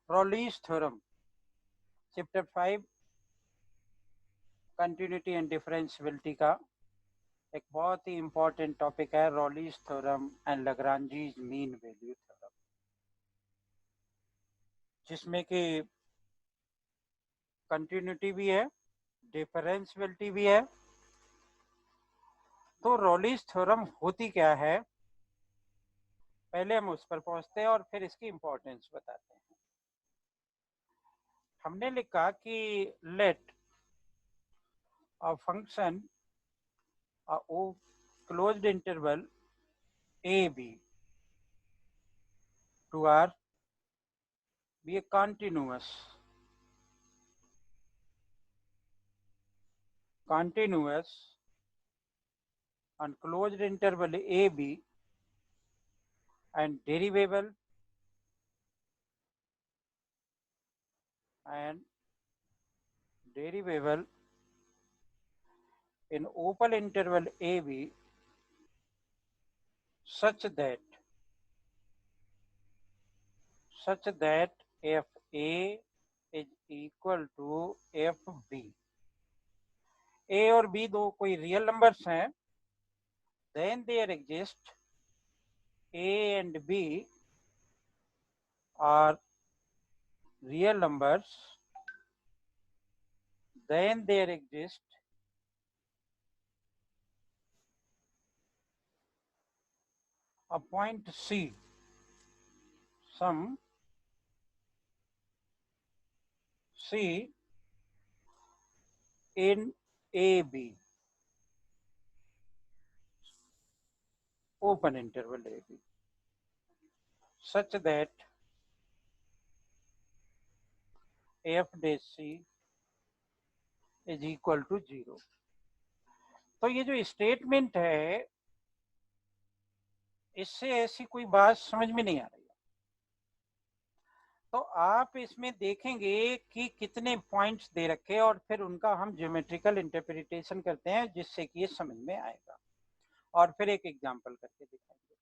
रॉलीज theorem chapter 5 continuity and differentiability का एक बहुत ही इंपॉर्टेंट टॉपिक है, Rolle's theorem and Lagrange's mean value theorem, जिसमें कि कंटिन्यूटी भी है, डिफरेंशियबिलिटी भी है। तो रॉलीज थ्योरम होती क्या है, पहले हम उस पर पहुंचते हैं और फिर इसकी इंपॉर्टेंस बताते हैं। हमने लिखा कि let a function on closed interval a b to R be a continuous on closed interval a b and derivable in open interval a b such that f a is equal to f b। a और b दो कोई real numbers हैं, then there exist a and b are real numbers, then there exist a point c, some c in AB, open interval AB, such that f dash c is equal to 0। तो ये जो statement है, इससे ऐसी कोई बात समझ में नहीं आ रही है। तो आप इसमें देखेंगे कि कितने पॉइंट्स दे रखे और फिर उनका हम ज्योमेट्रिकल इंटरप्रिटेशन करते हैं, जिससे कि ये समझ में आएगा और फिर एक एग्जांपल करके दिखाएंगे।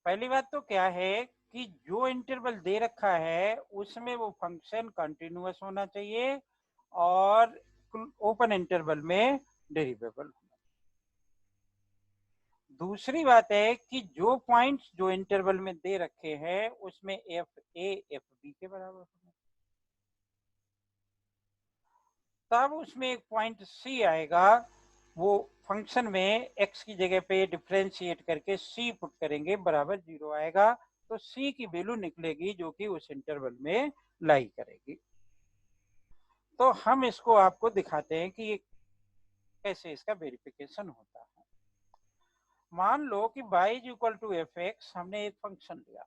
पहली बात तो क्या है कि जो इंटरवल दे रखा है उसमें वो फंक्शन कंटिन्यूअस होना चाहिए और ओपन इंटरवल में डेरिवेबल होना। दूसरी बात है कि जो पॉइंट्स जो इंटरवल में दे रखे हैं उसमें एफ ए एफ बी के बराबर होना, तब उसमें एक पॉइंट सी आएगा। वो फंक्शन में x की जगह पे डिफ्रेंशिएट करके c पुट करेंगे, बराबर 0 आएगा, तो c की वैल्यू निकलेगी जो कि उस इंटरवल में लाई करेगी। तो हम इसको आपको दिखाते हैं कि ये कैसे इसका वेरिफिकेशन होता है। मान लो कि y is equal to f x, हमने एक फंक्शन लिया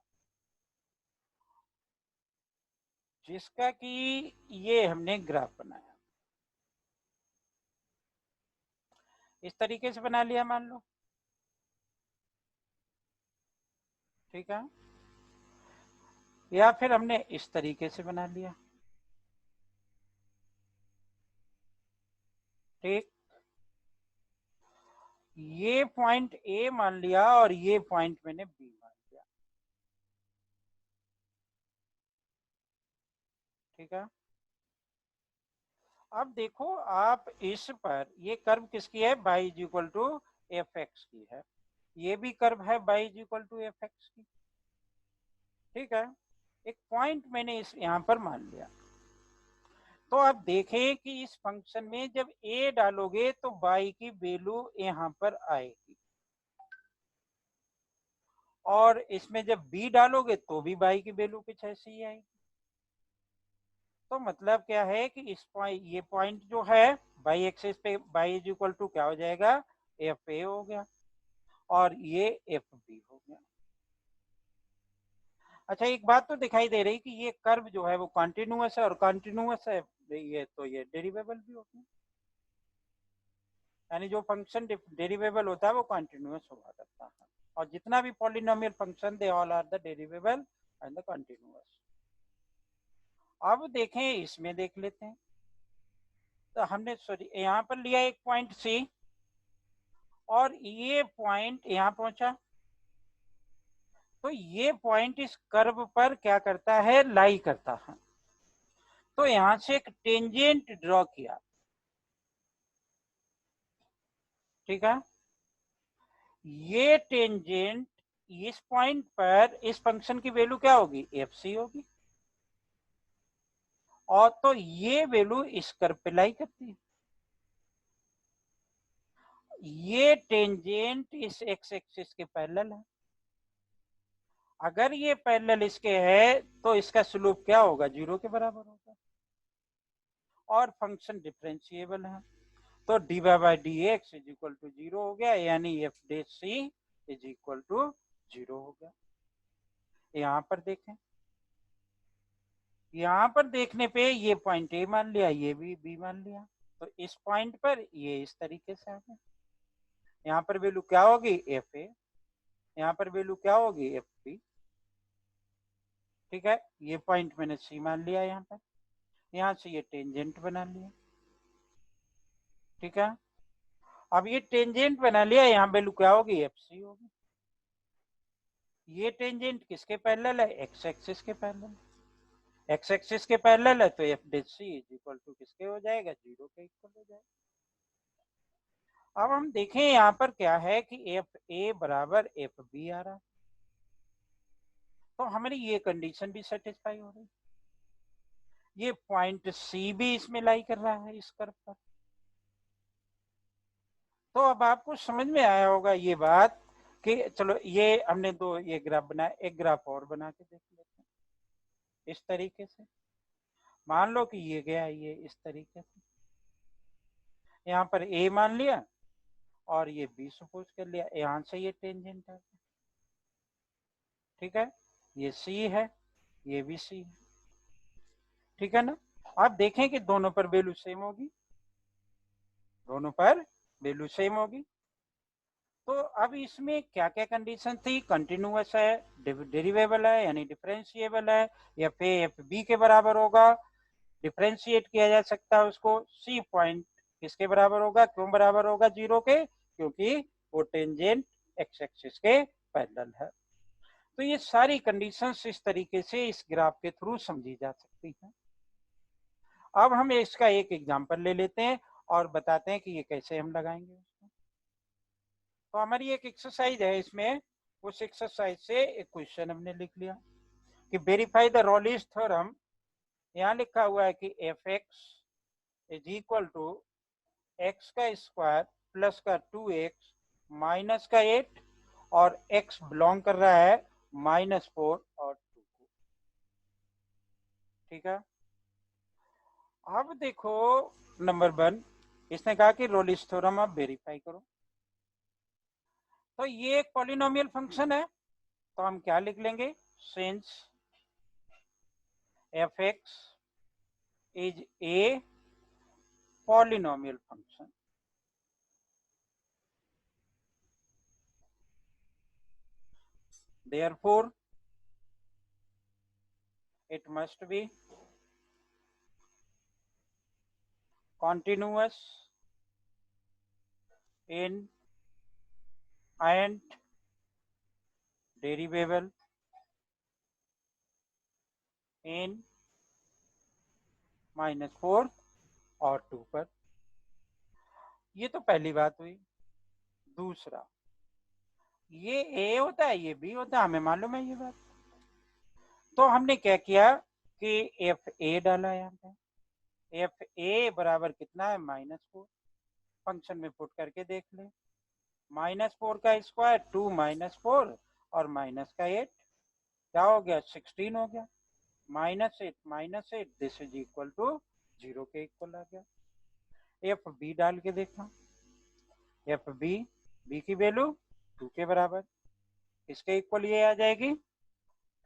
जिसका कि ये हमने ग्राफ बनाया, इस तरीके से बना लिया मान लो, ठीक है, या फिर हमने इस तरीके से बना लिया, ठीक। ये पॉइंट ए मान लिया और ये पॉइंट मैंने बी मान लिया, ठीक है। अब देखो आप इस पर, ये कर्व किसकी है, y is equal to f x की है, ये भी कर्व है y is equal to f x की, ठीक है। एक पॉइंट मैंने इस यहां पर मान लिया। तो आप देखें कि इस फंक्शन में जब a डालोगे तो y की वैल्यू यहां पर आएगी, और इसमें जब b डालोगे तो भी y की वैल्यू कुछ ऐसी ही आएगी। तो मतलब क्या है कि इस पॉइंट, ये पॉइंट जो है y एक्सिस पे y इज इक्वल टू क्या हो जाएगा, एफ ए हो गया और ये एफ बी हो गया। अच्छा, एक बात तो दिखाई दे रही कि ये कर्व जो है वो कंटिन्यूअस है, और कंटिन्यूअस है ये, तो ये डेरिवेबल भी होती है, यानी जो फंक्शन डेरिवेबल होता है वो कंटिन्यूअस हुआ करता है, और जितना भी polynomial function they all are the derivable and the continuous. अब देखें, इसमें देख लेते हैं। तो हमने सॉरी यहाँ पर लिया एक पॉइंट सी, और ये पॉइंट यहाँ पहुंचा, तो ये पॉइंट इस कर्व पर क्या करता है, लाई करता है। तो यहां से एक टेंजेंट ड्रॉ किया, ठीक है। ये टेंजेंट इस पॉइंट पर इस फंक्शन की वैल्यू क्या होगी, एफ सी होगी, और तो ये वैल्यू इस कर्व पे लाई करती है। ये टेंजेंट इस एक्स एक्सिस के पैरेलल है। अगर ये पैरेलल इसके है तो इसका स्लोप क्या होगा, 0 के बराबर होगा, और फंक्शन डिफरेंशिएबल है। तो d y by d x is equal to 0 हो गया, यानी f dash c is equal to 0 हो गया। यहां पर देखें, यहां पर देखने पे ये पॉइंट ए मान लिया, ये भी बी मान लिया, तो इस पॉइंट पर ये इस तरीके से आ गया। यहाँ पर वैल्यू क्या होगी, एफ ए, यहाँ पर वैल्यू क्या होगी, एफ बी, ठीक है। ये पॉइंट मैंने सी मान लिया, यहाँ पर यहाँ से ये टेंजेंट बना लिया, ठीक है। अब ये टेंजेंट बना लिया, यहाँ वैल्यू क्या होगी, एफ सी होगी। ये टेंजेंट किसके पैरेलल है, एक्स एक्सिस के पैरेलल, एक्स एक्सिस के पैरेलल है, तो f dash c is equal to किसके हो जाएगा, 0 के इक्वल हो जाएगा। अब हम देखें यहाँ पर क्या है कि एफ ए बराबर एफ बी आ रहा है, तो हमारी ये कंडीशन भी सेटिस्फाई हो रही, ये पॉइंट सी भी इसमें लाई कर रहा है इस कर्व पर। तो अब आपको समझ में आया होगा ये बात कि चलो ये हमने दो ये ग्राफ बनाया, एक ग्राफ और बना के देख लेते हैं इस तरीके से। मान लो कि ये गया ये इस तरीके से, यहाँ पर ए मान लिया और ये बी सपोज कर लिया, यहां से ये टेंजेंट है, ठीक है। ये सी है, ये भी सी है, ठीक है ना। आप देखें कि दोनों पर वैल्यू सेम होगी, दोनों पर वैल्यू सेम होगी। तो अब इसमें क्या क्या कंडीशन थी, कंटिन्यूअस है, डेरिवेबल है यानी डिफरेंशिएबल है, एफ ए एफ बी के बराबर होगा, डिफरेंशिएट किया जा सकता है उसको, सी पॉइंट किसके बराबर होगा, क्यों बराबर होगा, 0 के, क्योंकि वो टेंजेंट एक्स एक्सिस के पैरेलल है। तो ये सारी कंडीशंस इस तरीके से इस ग्राफ के थ्रू समझी जा सकती हैं। अब हम इसका एक एग्जांपल ले लेते हैं और बताते हैं कि ये कैसे हम लगाएंगे उसको। तो हमारी एक एक्सरसाइज है इसमें, उस एक्सरसाइज से एक क्वेश्चन हमने लिख लिया कि वेरीफाई द रॉलिस थ्योरम। यहाँ लिखा हुआ है कि f x is equal to x का स्क्वायर प्लस का 2x माइनस का 8, और x बिलोंग कर रहा है -4 और 2 को, ठीक है। अब देखो नंबर 1, इसने कहा कि रॉलिस थ्योरम आप वेरीफाई करो। तो ये एक पॉलिनोमियल फंक्शन है, तो हम क्या लिख लेंगे, since F x is a polynomial function, therefore it must be continuous in and derivable in -4 और 2 पर। ये तो पहली बात हुई। दूसरा, ये ए होता है ये बी होता है, हमें मालूम है ये बात। तो हमने क्या किया कि एफ ए डाला यहाँ पे, एफ ए बराबर कितना है, -4, फंक्शन में पुट करके देख ले, -4 का स्क्वायर 2 -4 और माइनस का 8 क्या हो गया, 16 हो गया, -8 दिस इज इक्वल टू 0 के इक्वल आ गया। एफ बी डाल के देखना, एफ बी, बी की वैल्यू 2 के बराबर, इसके इक्वल ये आ जाएगी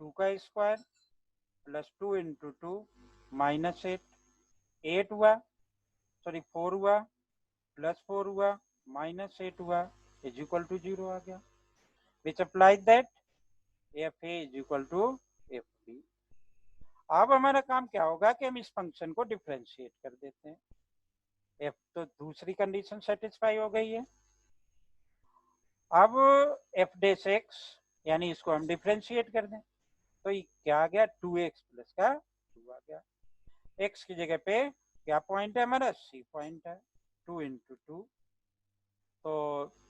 2 का स्क्वायर प्लस 2 इंटू 2 -8, 8 हुआ, सॉरी 4 हुआ, +4 हुआ, -8 हुआ, इज इक्वल टू 0 आ गया, which applies that f a is equal to f b. अब हमारा काम क्या होगा कि हम इस फंक्शन को डिफरेंशिएट कर देते हैं। एफ तो दूसरी कंडीशन सेटिस्फाई हो गई है। अब एफ डेश एक्स यानी इसको हम डिफ्रेंशिएट कर दें तो ये क्या आ गया 2x प्लस का 2 आ गया। x की जगह पे क्या पॉइंट है हमारा c पॉइंट है 2 इंटू 2 तो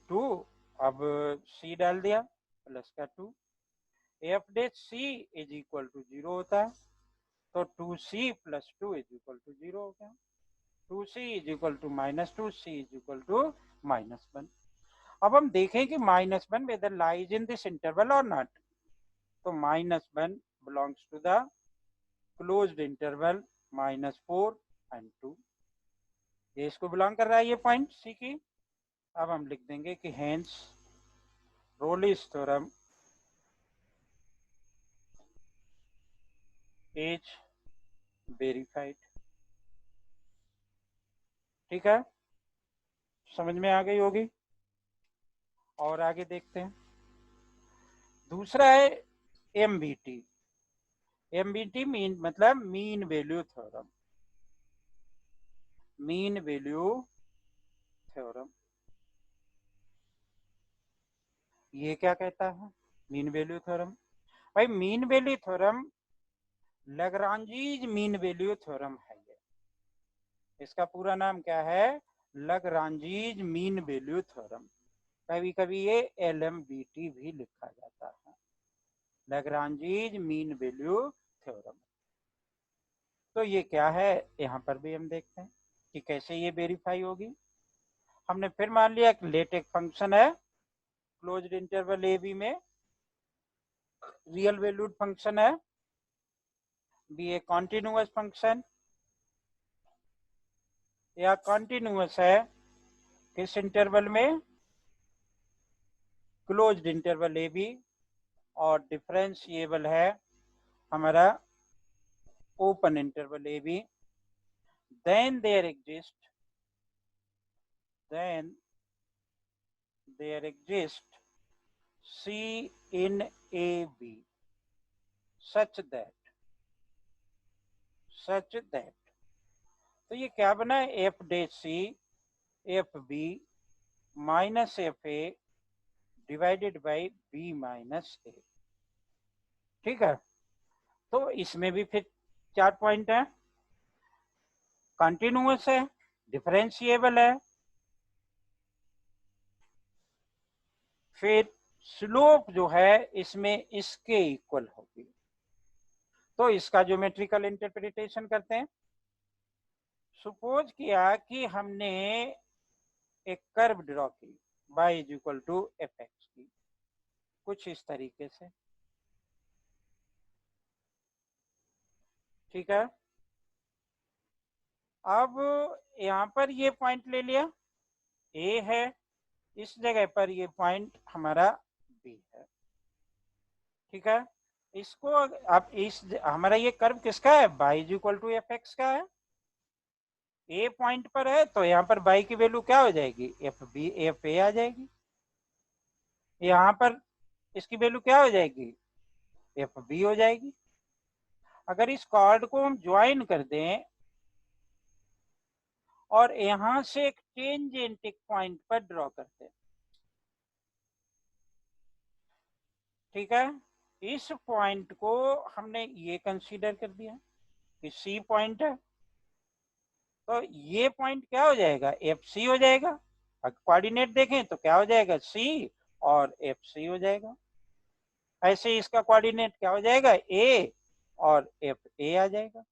2 अब c डाल दिया प्लस का 2 f dash c is equal to 0 होता है तो 2c plus 2 is equal to 0 हो गया 2c is equal to -2 c is equal to -1। अब हम देखें कि -1 whether lies in this interval or not तो -1 belongs to the closed interval -4 and 2 ये इसको बिलोंग कर रहा है ये पॉइंट सी की। अब हम लिख देंगे कि हेंस रोलिस थ्योरम इज वेरीफाइड। ठीक है, समझ में आ गई होगी। और आगे देखते हैं दूसरा है एमबीटी। एमबीटी मीन मतलब mean value theorem. Mean value theorem ये क्या कहता है मीन वैल्यू थ्योरम? भाई mean value theorem Lagrange's mean value theorem है ये। इसका पूरा नाम क्या है? Lagrange's mean value theorem. कभी कभी ये एलएमबीटी भी लिखा जाता है, लैग्रांजीज मीन वैल्यू थ्योरम। तो ये क्या है यहाँ पर भी हम देखते हैं कि कैसे ये वेरीफाई होगी। हमने फिर मान लिया कि लेट एक फंक्शन है क्लोज्ड इंटरवल ए बी में, रियल वैल्यूड फंक्शन है, बी ए कॉन्टिन्यूअस फंक्शन या कॉन्टिन्यूअस है किस इंटरवल में? क्लोज्ड इंटरवल ए बी, और डिफरेंशिएबल है हमारा open interval a b. then there exist then there exist C in A B such that तो ये क्या बना है f dash c f b minus f a divided by b minus a. ठीक है, तो इसमें भी फिर 4 पॉइंट है, कंटिन्यूअस है, डिफरेंशिएबल है, फिर स्लोप जो है इसमें इसके इक्वल होगी। तो इसका ज्योमेट्रिकल इंटरप्रिटेशन करते हैं। सपोज किया कि हमने एक कर्व ड्रॉ की y is equal to f x की, कुछ इस तरीके से। ठीक है, अब यहाँ पर ये पॉइंट ले लिया a है, इस जगह पर ये पॉइंट हमारा b है। ठीक है, इसको अब इस हमारा ये कर्व किसका है? y is equal to f x का है। ए पॉइंट पर है तो यहाँ पर y की वैल्यू क्या हो जाएगी? एफ बी एफ ए आ जाएगी। यहाँ पर इसकी वैल्यू क्या हो जाएगी? एफ बी हो जाएगी। अगर इस कॉर्ड को हम ज्वाइन कर दें और यहां से एक टेंजेंट पॉइंट पर ड्रॉ करते हैं, ठीक है, इस पॉइंट को हमने ये कंसीडर कर दिया कि सी पॉइंट है तो ये पॉइंट क्या हो जाएगा? एफ सी हो जाएगा। अगर कोऑर्डिनेट देखें तो क्या हो जाएगा? सी और एफ सी हो जाएगा। ऐसे इसका कोऑर्डिनेट क्या हो जाएगा? ए और एफ ए आ जाएगा।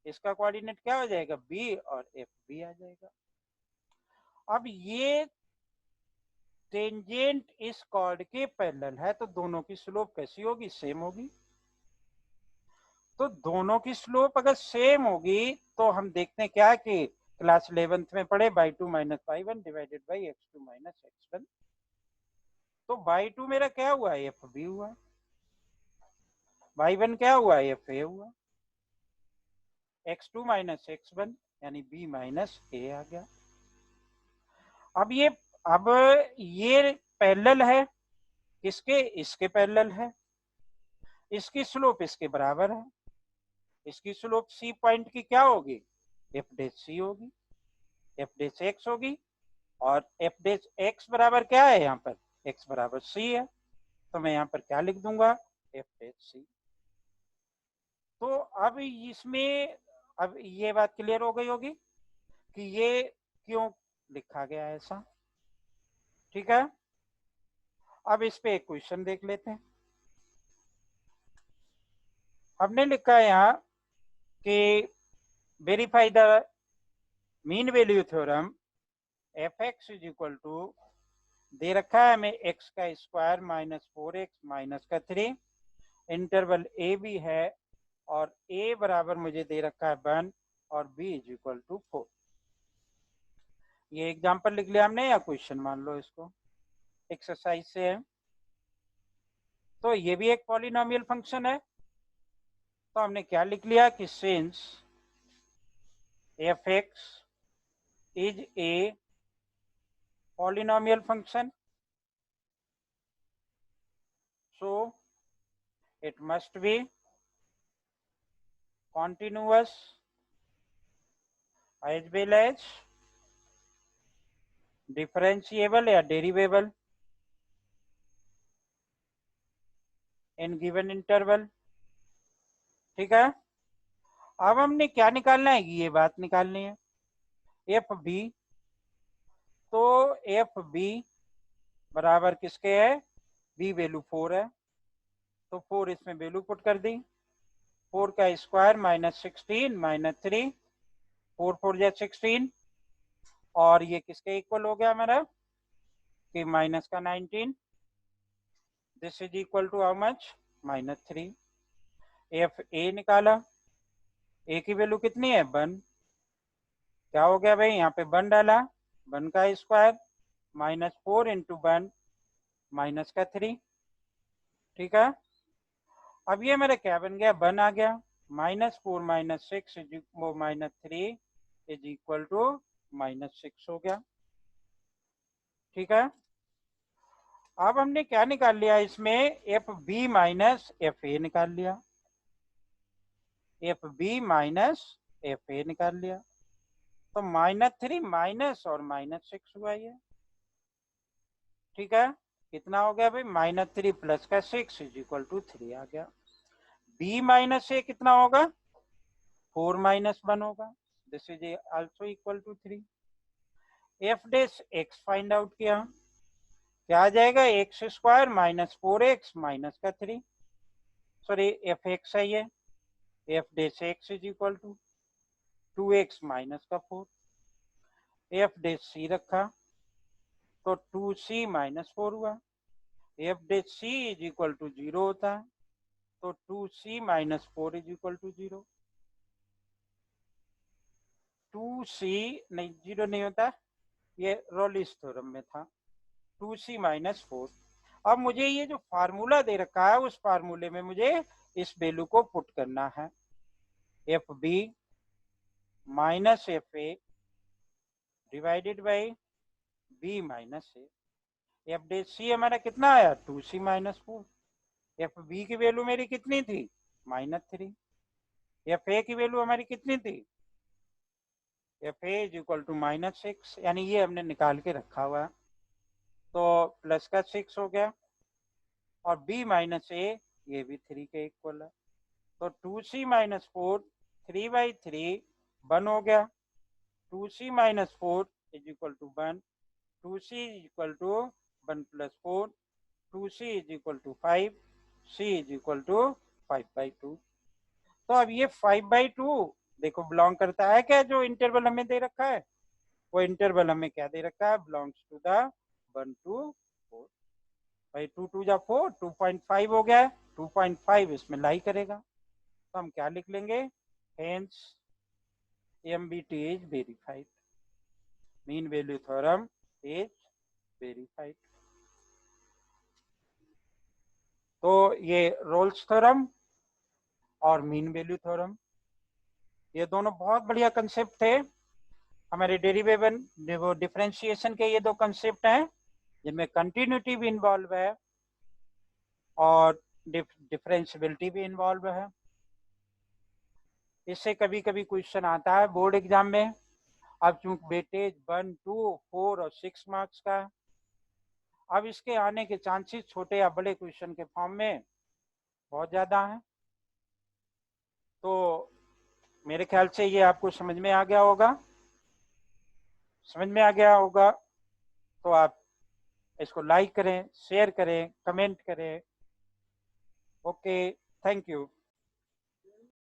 इसका कोऑर्डिनेट क्या हो जाएगा? बी और एफ बी आ जाएगा। अब ये टेंजेंट इस कॉर्ड के पैरेलल है तो दोनों की स्लोप कैसी होगी? सेम होगी। तो दोनों की स्लोप अगर सेम होगी तो हम देखते हैं क्या कि क्लास 11th में पढ़े y2 minus y1 divided by x2 minus x1। तो y2 मेरा क्या हुआ? एफ बी हुआ। y1 क्या हुआ? एफ ए हुआ। x2 माइनस x1 यानी b माइनस ए आ गया। अब ये पैरेलल है किसके? इसके पैरेलल है। इसकी स्लोप इसके बराबर है। इसकी स्लोप सी पॉइंट की क्या होगी? एफ डेश सी होगी, एफ डेश एक्स होगी। और एफ डेश एक्स बराबर क्या है? यहाँ पर एक्स बराबर सी है। तो मैं यहाँ पर क्या लिख दूंगा, एफ डेश सी। तो अब इसमें अब ये बात क्लियर हो गई होगी कि ये क्यों लिखा गया है ऐसा। ठीक है, अब इस पे एक क्वेश्चन देख लेते हैं। हमने लिखा है यहाँ कि verify the mean value theorem, f x is equal to, दे रखा है हमें एक्स का स्क्वायर माइनस 4x माइनस का 3, इंटरवल ए भी है और a बराबर मुझे दे रखा है 1 और b इज इक्वल टू 4। ये एग्जांपल लिख लिया हमने या क्वेश्चन मान लो इसको, एक्सरसाइज से है। तो ये भी एक पॉलिनोमियल फंक्शन है, तो हमने क्या लिख लिया कि since F x is a polynomial function, so it must be continuous as well as differentiable या derivable in given interval। ठीक है, अब हमने क्या निकालना है, ये बात निकालनी है, एफ बी। तो एफ बी बराबर किसके है, बी वैल्यू 4 है, तो 4 इसमें वैल्यू पुट कर दी, 4 का स्क्वायर माइनस 16 माइनस 3, 4 4 जा 16, और ये किसके इक्वल हो गया हमारा कि माइनस का 19, this is equal to how much, minus 3। F a निकाला, ए की वैल्यू कितनी है 1, क्या हो गया भाई यहाँ पे 1 डाला, 1 का स्क्वायर माइनस 4 इंटू 1 माइनस का 3। ठीक है, अब ये मेरा क्या बन गया, 1 आ गया, माइनस 4 माइनस 6 वो minus 3 is equal to minus 6 हो गया। ठीक है, अब हमने क्या निकाल लिया इसमें, f b minus f a निकाल लिया, f b minus f a निकाल लिया, तो माइनस 3 माइनस और माइनस 6 हुआ ये। ठीक है, कितना हो गया भाई, माइनस 3 प्लस का 6 इज इक्वल टू 3 आ गया। बी माइनस ए कितना होगा, 4 माइनस 1 होगा, this is also equal to 3। F dash x find out किया, क्या आ जाएगा, x square minus 4x minus का 3, सॉरी एफ एक्स है ये, f dash x is equal to 2x minus का 4, एफ डेश सी रखा तो 2c माइनस 4 हुआ, f dash c is equal to 0 होता है, तो 2c minus 4 is equal to 0। 2c नहीं, 0 नहीं होता, ये रॉलिस थ्योरम में था, 2c माइनस 4। अब मुझे ये जो फार्मूला दे रखा है उस फार्मूले में मुझे इस वैल्यू को पुट करना है, f b minus f a divided by b minus a. F dash c हमारा कितना आया, 2c माइनस 4, एफ बी की वैल्यू मेरी कितनी थी, माइनस 3, एफ ए की वैल्यू हमारी कितनी थी, f a is equal to minus 6, यानी ये हमने निकाल के रखा हुआ है, तो प्लस का 6 हो गया, और b माइनस ए ये भी 3 के इक्वल है, तो 2c माइनस 4 3/3 1 हो गया, 2c minus 4 is equal to 1, 2c is equal to 1 plus 4, 2c is equal to 5, c is equal to 5/2। तो अब ये 5/2 देखो बिलोंग करता है क्या, जो इंटरवल हमें दे रखा है, वो इंटरवल हमें क्या दे रखा है, बिलोंग्स टू द 1 to 4, भाई 2 2 जा 4, 2.5 हो गया है, 2.5 इसमें लाई करेगा, तो हम क्या लिख लेंगे, hence MBT is verified, mean value theorem is verified. तो ये रोल्स थ्योरम और मीन वैल्यू थ्योरम, ये दोनों बहुत बढ़िया कंसेप्ट थे हमारे डेरिवेशन डिफरेंशिएशन के, ये दो कंसेप्ट हैं जिनमें कंटिन्यूटी भी इन्वॉल्व है और डिफरेंशियबिलिटी भी इन्वॉल्व है। इससे कभी कभी क्वेश्चन आता है बोर्ड एग्जाम में, अब चूंकि वेटेज 1 2 4 और 6 मार्क्स का, अब इसके आने के चांसेस छोटे या बड़े क्वेश्चन के फॉर्म में बहुत ज़्यादा हैं। तो मेरे ख्याल से ये आपको समझ में आ गया होगा। समझ में आ गया होगा तो आप इसको लाइक करें, शेयर करें, कमेंट करें। Okay, thank you.